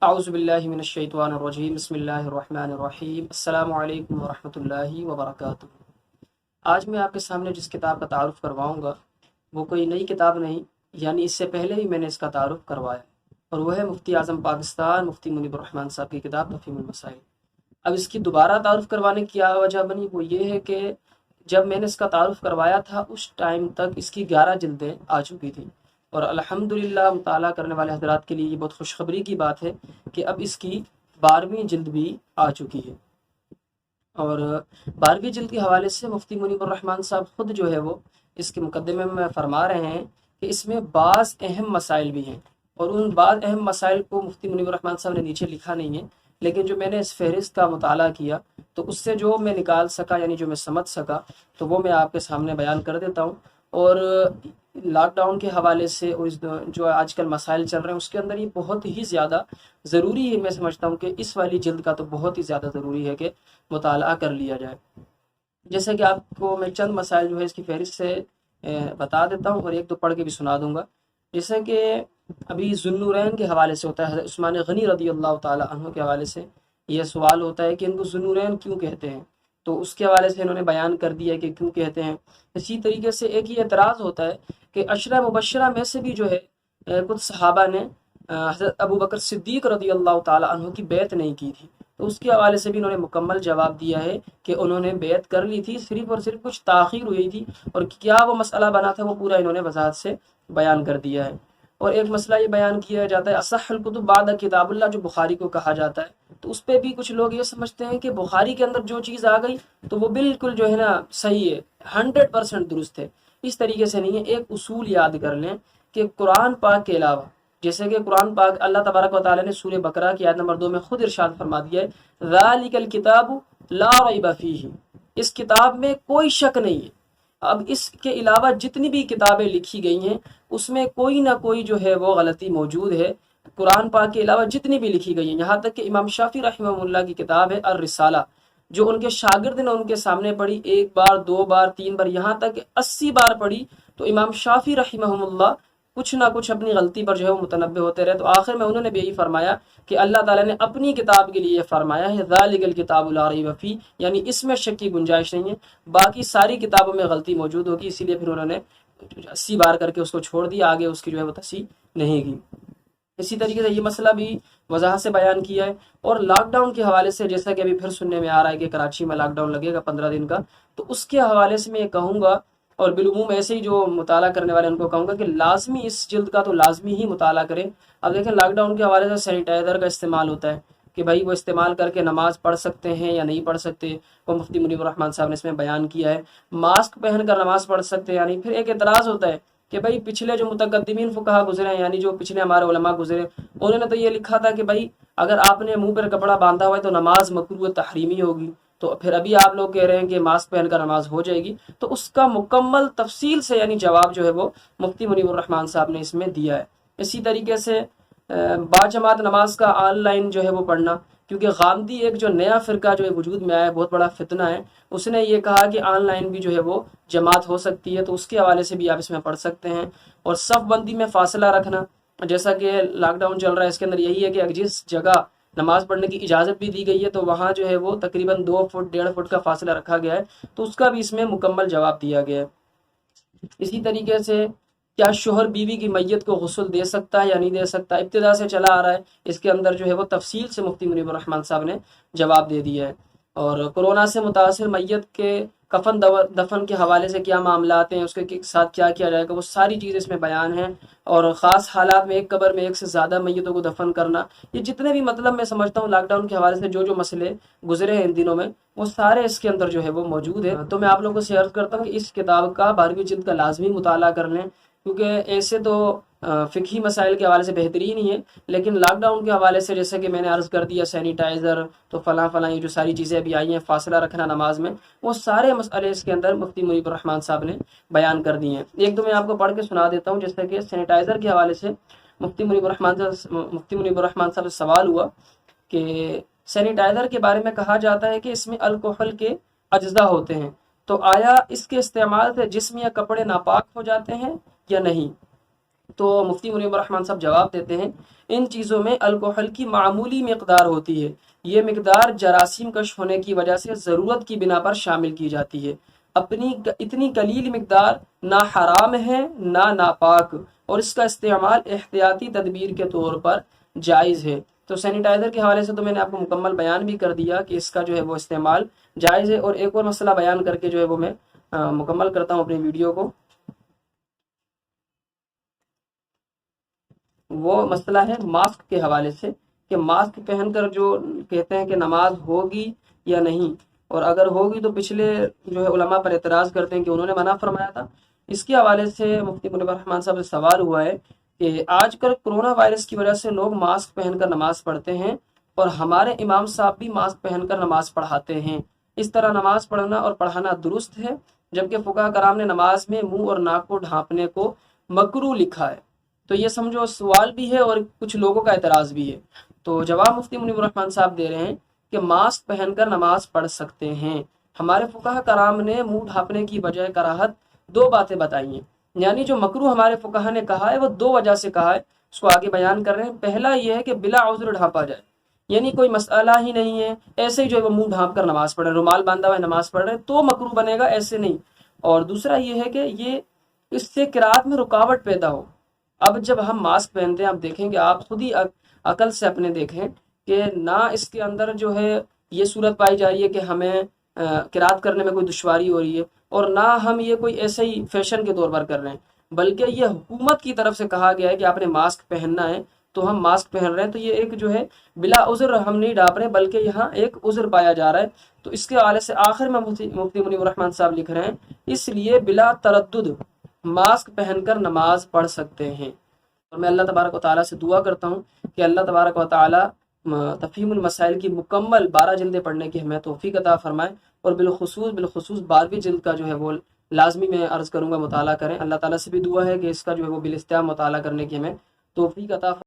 اعوذ باللہ من الشیطان الرجیم، بسم اللہ الرحمن الرحیم، السلام علیکم ورحمۃ اللہ وبرکاتہ۔ آج میں آپ کے سامنے جس کتاب کا تعارف کرواؤں گا وہ کوئی نئی کتاب نہیں، یعنی اس سے پہلے ہی میں نے اس کا تعارف کروایا، اور وہ ہے مفتی اعظم پاکستان مفتی منیب الرحمن صاحب کی کتاب تفہیم المسائل۔ اب اس کی دوبارہ تعارف کروانے کی کیا وجہ بنی، وہ یہ ہے کہ جب میں نے اس کا تعارف کروایا تھا اس ٹائم تک اس کی 11 جلدیں آ چکی تھیں، اور الحمدللہ مطالعہ کرنے والے حضرات کے لیے یہ بہت خوشخبری کی بات ہے کہ اب اس کی 12ویں جلد بھی آ چکی ہے۔ اور 12ویں جلد کے حوالے سے مفتی منیب الرحمن صاحب خود جو ہے وہ اس کے مقدمے میں فرما رہے ہیں کہ اس میں بعض اہم مسائل بھی ہیں، اور ان بعض اہم مسائل کو مفتی منیب الرحمن صاحب نے نیچے لکھا نہیں ہے، لیکن جو میں نے اس فہرست کا مطالعہ کیا تو اس سے جو میں نکال سکا، یعنی جو میں سمجھ سکا، تو وہ میں آپ کے سامنے بیان کر دیتا ہوں۔ اور لاک ڈاؤن کے حوالے سے اور جو آج کل مسائل چل رہے ہیں اس کے اندر یہ بہت ہی زیادہ ضروری ہے، میں سمجھتا ہوں کہ اس والی جلد کا تو بہت ہی زیادہ ضروری ہے کہ مطالعہ کر لیا جائے۔ جیسے کہ آپ کو میں چند مسائل جو ہے اس کی فہرست سے بتا دیتا ہوں، اور ایک دو پڑھ کے بھی سنا دوں گا۔ جیسے کہ ابھی ذوالنورین کے حوالے سے ہوتا ہے، حضرت عثمان غنی رضی اللہ تعالی عنہ کے حوالے سے یہ سوال ہوتا ہے کہ ان کو ذوالنورین کیوں کہتے ہیں، تو اس کے حوالے سے انہوں نے بیان کر دیا کہ کیوں کہتے ہیں۔ اسی طریقے سے ایک یہ اعتراض ہوتا ہے کہ عشرہ مبشرہ میں سے بھی جو ہے کچھ صحابہ نے حضرت ابو بکر صدیق رضی اللہ تعالی عنہ کی بیعت نہیں کی تھی، تو اس کے حوالے سے بھی انہوں نے مکمل جواب دیا ہے کہ انہوں نے بیعت کر لی تھی، صرف اور صرف کچھ تاخیر ہوئی تھی، اور کیا وہ مسئلہ بنا تھا وہ پورا انہوں نے وضاحت سے بیان کر دیا ہے۔ اور ایک مسئلہ یہ بیان کیا جاتا ہے اصح الکتب بعد کتاب اللہ، جو بخاری کو کہا جاتا ہے، تو اس پہ بھی کچھ لوگ یہ سمجھتے ہیں کہ بخاری کے اندر جو چیز آ گئی تو وہ بالکل جو ہے نا صحیح ہے، 100% درست ہے۔ اس طریقے سے نہیں ہے۔ ایک اصول یاد کر لیں کہ قرآن پاک کے علاوہ، جیسے کہ قرآن پاک اللہ تبارک و تعالیٰ نے سورہ بقرہ کی آیت نمبر 2 میں خود ارشاد فرما دیا ہے ذالک الکتاب لا ریب فیہ، اس کتاب میں کوئی شک نہیں ہے۔ اب اس کے علاوہ جتنی بھی کتابیں لکھی گئی ہیں اس میں کوئی نہ کوئی جو ہے وہ غلطی موجود ہے، قرآن پاک کے علاوہ جتنی بھی لکھی گئی ہیں، یہاں تک کہ امام شافعی رحمہ اللہ کی کتاب ہے الرسالہ، جو ان کے شاگرد نے ان کے سامنے پڑھی، 1 بار 2 بار 3 بار یہاں تک کہ 80 بار پڑھی، تو امام شافعی رحمہ اللہ کچھ نہ کچھ اپنی غلطی پر جو ہے وہ متنبہ ہوتے رہے، تو آخر میں انہوں نے بھی یہی فرمایا کہ اللہ تعالیٰ نے اپنی کتاب کے لیے فرمایا ہے ذالک الکتاب لا ریب فیہ، یعنی اس میں شک کی گنجائش نہیں ہے، باقی ساری کتابوں میں غلطی موجود ہوگی، اسی لیے پھر انہوں نے 80 بار کر کے اس کو چھوڑ دیا، آگے اس کی جو ہے وہ تصحیح نہیں کی۔ اسی طریقے سے یہ مسئلہ بھی وضاحت سے بیان کیا ہے۔ اور لاک ڈاؤن کے حوالے سے جیسا کہ ابھی پھر سننے میں آ رہا ہے کہ کراچی میں لاک ڈاؤن لگے گا 15 دن کا، تو اس کے حوالے سے میں یہ کہوں گا، اور بالعموم ایسے ہی جو مطالعہ کرنے والے ان کو کہوں گا کہ لازمی اس جلد کا تو لازمی ہی مطالعہ کریں۔ اب دیکھیں لاک ڈاؤن کے حوالے سے سینیٹائزر کا استعمال ہوتا ہے کہ بھائی وہ استعمال کر کے نماز پڑھ سکتے ہیں یا نہیں پڑھ سکتے، وہ مفتی منیب الرحمن صاحب نے اس میں بیان کیا ہے۔ ماسک پہن کر نماز پڑھ سکتے ہیں یا نہیں۔ پھر ایک اعتراض ہوتا ہے کہ بھائی پچھلے جو متقدمین فقہا گزرے ہیں، یعنی جو پچھلے ہمارے علماء گزرے، انہوں نے تو یہ لکھا تھا کہ بھائی اگر آپ نے منہ پر کپڑا باندھا ہوا ہے تو نماز مکروہ تحریمی ہوگی، تو پھر ابھی آپ لوگ کہہ رہے ہیں کہ ماسک پہن کر نماز ہو جائے گی، تو اس کا مکمل تفصیل سے یعنی جواب جو ہے وہ مفتی منیب الرحمن صاحب نے اس میں دیا ہے۔ اسی طریقے سے باجماعت نماز کا آن لائن جو ہے وہ پڑھنا، کیونکہ غامدی ایک جو نیا فرقہ جو ہے وجود میں آیا ہے، بہت بڑا فتنہ ہے، اس نے یہ کہا کہ آن لائن بھی جو ہے وہ جماعت ہو سکتی ہے، تو اس کے حوالے سے بھی آپ اس میں پڑھ سکتے ہیں۔ اور صف بندی میں فاصلہ رکھنا، جیسا کہ لاک ڈاؤن چل رہا ہے اس کے اندر یہی ہے کہ جس جگہ نماز پڑھنے کی اجازت بھی دی گئی ہے تو وہاں جو ہے وہ تقریباً 2 فٹ 1.5 فٹ کا فاصلہ رکھا گیا ہے، تو اس کا بھی اس میں مکمل جواب دیا گیا ہے۔ اسی طریقے سے کیا شوہر بیوی کی میت کو غسل دے سکتا ہے یا نہیں دے سکتا، ابتدا سے چلا آ رہا ہے، اس کے اندر جو ہے وہ تفصیل سے مفتی منیب الرحمن صاحب نے جواب دے دیا ہے۔ اور کورونا سے متاثر میت کے کفن دفن کے حوالے سے کیا معاملات ہیں، اس کے ساتھ کیا کیا جائے گا، وہ ساری چیزیں اس میں بیان ہیں۔ اور خاص حالات میں ایک قبر میں ایک سے زیادہ میتوں کو دفن کرنا، یہ جتنے بھی مطلب میں سمجھتا ہوں لاک ڈاؤن کے حوالے سے جو مسئلے گزرے ہیں ان دنوں میں، وہ سارے اس کے اندر جو ہے وہ موجود ہے۔ تو میں آپ لوگوں سے عرض کرتا ہوں کہ اس کتاب کا 12ویں جلد کا لازمی مطالعہ کر لیں، کیونکہ ایسے تو فقہی مسائل کے حوالے سے بہترین ہی ہے، لیکن لاک ڈاؤن کے حوالے سے جیسے کہ میں نے عرض کر دیا سینیٹائزر تو فلاں فلاں یہ جو ساری چیزیں ابھی آئی ہیں، فاصلہ رکھنا نماز میں، وہ سارے مسئلے اس کے اندر مفتی منیب الرحمن صاحب نے بیان کر دیے ہیں۔ ایک دو میں آپ کو پڑھ کے سنا دیتا ہوں، جیسے کہ سینیٹائزر کے حوالے سے مفتی منیب الرحمن صاحب سے سوال ہوا کہ سینیٹائزر کے بارے میں کہا جاتا ہے کہ اس میں الکحل کے اجزاء ہوتے ہیں، تو آیا اس کے استعمال سے جسم یا کپڑے ناپاک ہو جاتے ہیں یا نہیں؟ تو مفتی منیب الرحمان صاحب جواب دیتے ہیں ان چیزوں میں الکحل کی معمولی مقدار ہوتی ہے، یہ مقدار جراثیم کش ہونے کی وجہ سے ضرورت کی بنا پر شامل کی جاتی ہے، اپنی اتنی قلیل مقدار نہ حرام ہے نہ ناپاک، اور اس کا استعمال احتیاطی تدبیر کے طور پر جائز ہے۔ تو سینیٹائزر کے حوالے سے تو میں نے آپ کو مکمل بیان بھی کر دیا کہ اس کا جو ہے وہ استعمال جائز ہے، اور ایک اور مسئلہ بیان کر کے جو ہے وہ میں مکمل کرتا ہوں اپنی ویڈیو کو۔ وہ مسئلہ ہے ماسک کے حوالے سے کہ ماسک پہن کر جو کہتے ہیں کہ نماز ہوگی یا نہیں، اور اگر ہوگی تو پچھلے جو ہے علماء پر اعتراض کرتے ہیں کہ انہوں نے منع فرمایا تھا۔ اس کے حوالے سے مفتی منیب الرحمان صاحب سے سوال ہوا ہے کہ آج کل کرونا وائرس کی وجہ سے لوگ ماسک پہن کر نماز پڑھتے ہیں، اور ہمارے امام صاحب بھی ماسک پہن کر نماز پڑھاتے ہیں، اس طرح نماز پڑھنا اور پڑھانا درست ہے؟ جبکہ فقہاء کرام نے نماز میں منہ اور ناک کو ڈھانپنے کو مکروہ لکھا ہے۔ تو یہ سمجھو سوال بھی ہے اور کچھ لوگوں کا اعتراض بھی ہے۔ تو جواب مفتی منیب الرحمان صاحب دے رہے ہیں کہ ماسک پہن کر نماز پڑھ سکتے ہیں۔ ہمارے فقہاء کرام نے منہ ڈھانپنے کی بجائے کراہت دو باتیں بتائی ہیں، یعنی جو مکروہ ہمارے فقہاء نے کہا ہے وہ دو وجہ سے کہا ہے، اس کو آگے بیان کر رہے ہیں۔ پہلا یہ ہے کہ بلا عذر ڈھانپا جائے، یعنی کوئی مسئلہ ہی نہیں ہے، ایسے ہی جو ہے وہ منہ ڈھانپ کر نماز پڑھ رہے ہیں، رومال باندھا ہوا ہے نماز پڑھ رہے ہیں تو مکروہ بنے گا، ایسے نہیں۔ اور دوسرا یہ ہے کہ یہ اس سے قرات میں رکاوٹ پیدا ہو۔ اب جب ہم ماسک پہنتے ہیں، آپ دیکھیں کہ آپ خود ہی عقل سے اپنے دیکھیں کہ نہ اس کے اندر جو ہے یہ صورت پائی جا رہی ہے کہ ہمیں قرات کرنے میں کوئی دشواری ہو رہی ہے، اور نہ ہم یہ کوئی ایسے ہی فیشن کے طور پر کر رہے ہیں، بلکہ یہ حکومت کی طرف سے کہا گیا ہے کہ آپ نے ماسک پہننا ہے تو ہم ماسک پہن رہے ہیں۔ تو یہ ایک جو ہے بلا عذر ہم نہیں ڈانپ رہے، بلکہ یہاں ایک عذر پایا جا رہا ہے۔ تو اس کے حوالے سے آخر میں مفتی منیب الرحمان صاحب لکھ رہے ہیں اس لیے بلا تردد ماسک پہن کر نماز پڑھ سکتے ہیں۔ اور میں اللہ تبارک و تعالیٰ سے دعا کرتا ہوں کہ اللہ تبارک و تعالیٰ تفہیم المسائل کی مکمل 12 جلدیں پڑھنے کی ہمیں توفیق عطا فرمائے، اور بالخصوص 12ویں جلد کا جو ہے وہ لازمی میں عرض کروں گا مطالعہ کریں۔ اللہ تعالیٰ سے بھی دعا ہے کہ اس کا جو ہے وہ بالاستعمال مطالعہ کرنے کی ہمیں توفیق عطا فرمائے۔